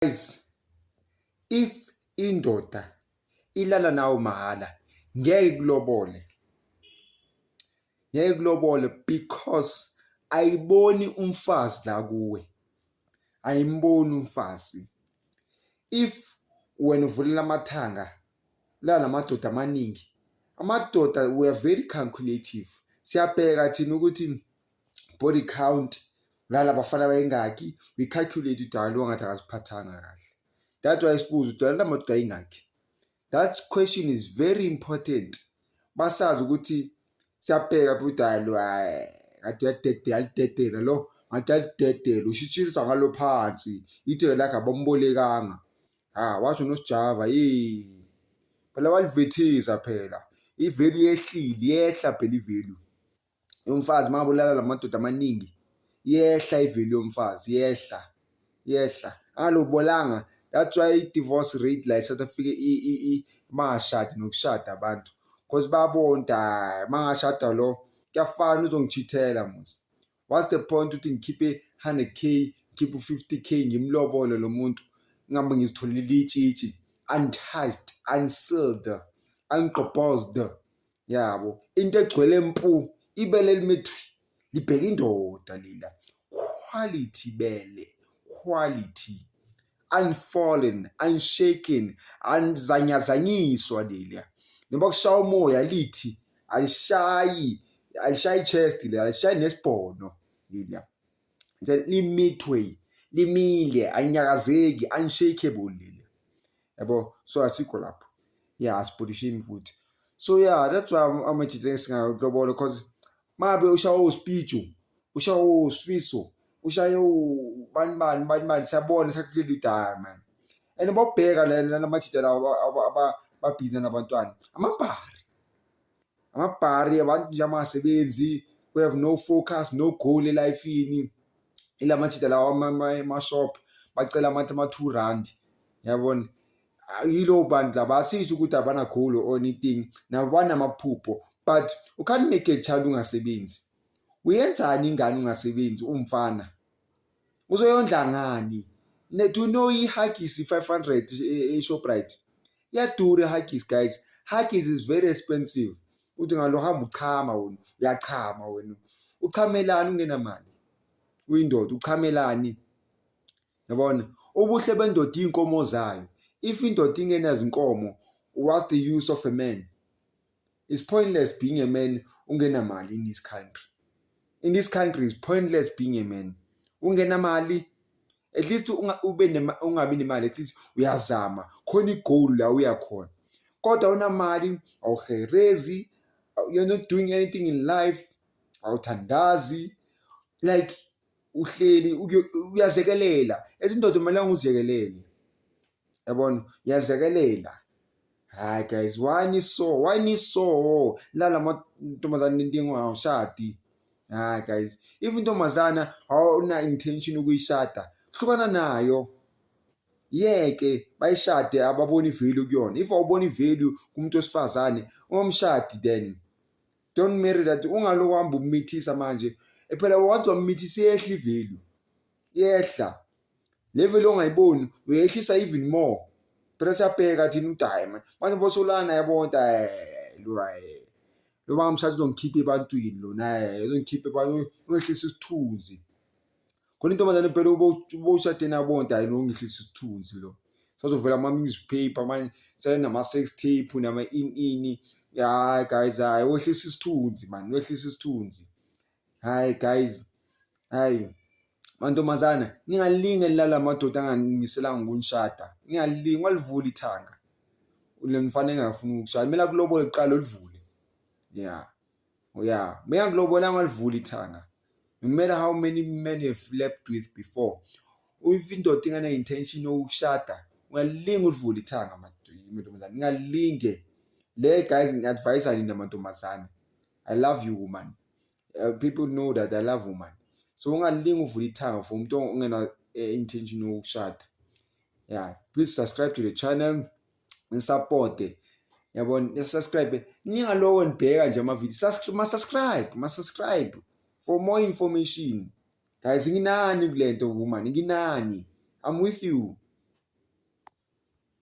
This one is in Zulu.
Guys, if indoda ilala nawo mahala ngeke kulobole because ayiboni umfazi la kuwe, ayimboni umfazi. If wena uvulela amathanga la namadoda amaningi, amadoda we are very calculative, siyabheka thina ukuthi body count lala bafana bayingaki, we calculate udala lo ngathi akaziphathanga kahle. That's why sibuza udala lamadoda ayingaki. That question is very important. Basazi ukuthi siyabheka phi udala lo ngathi alidedela lo, ngathi alidedela ushitshisa ngalo phansi ithe lakhe abambolekanga. Washo noSijava phela walivethisa phela ivalue yehlile, yehla phela ivalue yomfazi mabulala lamadoda amaningi, yehla ivalue yomfazi, yehla alobolanga. That's why divorce rate la eSouth Africa mangashadi nokushada abantu, because babonda mangashada lo kuyafana uzongichithela musi. What's the point ukuthi ngikhiphe 100k, ngikhiphe 50k ngimlobole lo muntu ngambe ngizitholile itshitshi untouched, unsealed, ungqobozed. Yabo into egcwele empu, ibele limethwi libheka indoda lila, quality bele, quality, unfallen, unshaken, anzanyazanyiswa leliya. Noma kushaya umoya lithi alishayi chest leliya, alishayi nesibhono leliya. Limithwe, limile, anyakazeki, unshakable leliya. Yabo, so asikho lapho. Asipodisheni futhi. So that's why amajithe singakulobolo, because mabe ushawo uSpeechu, ushawo uSifiso, ushayo bani siyabona sakukile udala man. And bobheka lamajithe lawo babhizi nabantwana, amabhari abantu nje amasebenzi, we have no focus, no goal elifini. Ilamajithe lawo ama-shop bacela ama-2 rand, yabona. Yilo bandla basisho ukuthi abana goal or anything, nabo banamaphupho, but you can't make a child ungasebenzi. Uyenzani ingane ungasebenzi umfana? Uzoyondla ngani? Do you know i-Huggies 500 e-Shoprite? Iyadura i-Huggies guys. Huggies is very expensive. Uthi ngalo hamba uchama wena, uyachama wena. Uchamelani ungenamali? Uyindoda uchamelani? Yabona? Ubuhle bendoda inkomo zayo. If indoda ingenazo inkomo, what's the use of a man? It's pointless being a man ungenamali in this country. In this country, it's pointless being a man. Ungenamali, at least ungabi nemali, at least uyazama. Khona igoal la uyakhona. Kodwa unamali, awuherezi, you're not doing anything in life, awuthandazi, like uhleli uyazekelela. Ezindoda umelanga uzekelele. Yabona, yazekelela. Guys, why niso lala mantombazana nendingo awushadi. Guys, if intombazana awuna intention ukuyishada, hlukana nayo. Yeke bayishade ababona ivalue kuyona. If awubona ivalue kumuntu osifazane ungomshadi, then don't marry that. Ungaloku hamba umithisa manje. Phela once wamithisa yehla ivalue. Yehla. Level ongayiboni uyehlisa even more. Phela siyabheka thina udime manje bosolana yabona lo bamshada uzongikhipha ebantwini lo naye uzongikhipha abantu ungehlisa isithunzi. Khona intombazane phela uboshade nabonda nongehlisa isithunzi lo. Sazovela ama-newspaper manje senama-sex tape nama-in. Guys, wehlisa isithunzi man, wehlisa isithunzi. Guys, mantombazana ningalinge lala madoda anganimiselanga ukunishada. Ningalinge walivula ithanga. Ulemfana engafuna ukushada, kumele kulobole iqala olivule. Mega kulobola ngalivula ithanga. No matter how many men you've slept with before, if indoda ingana intention yokushada, ungalinge ulivula ithanga mantombazana. Ningalinge. Le guys, ngi-advise nina mantombazana. I love you woman. People know that I love woman. So ungalinge uvula ithanga for umuntu ongena intention yokushada. Please subscribe to the channel and support. Yabona, subscribe. Ningalowo nibheka nje ama video. Subscribe for more information. Guys, nginani kulento woman, nginani. I'm with you.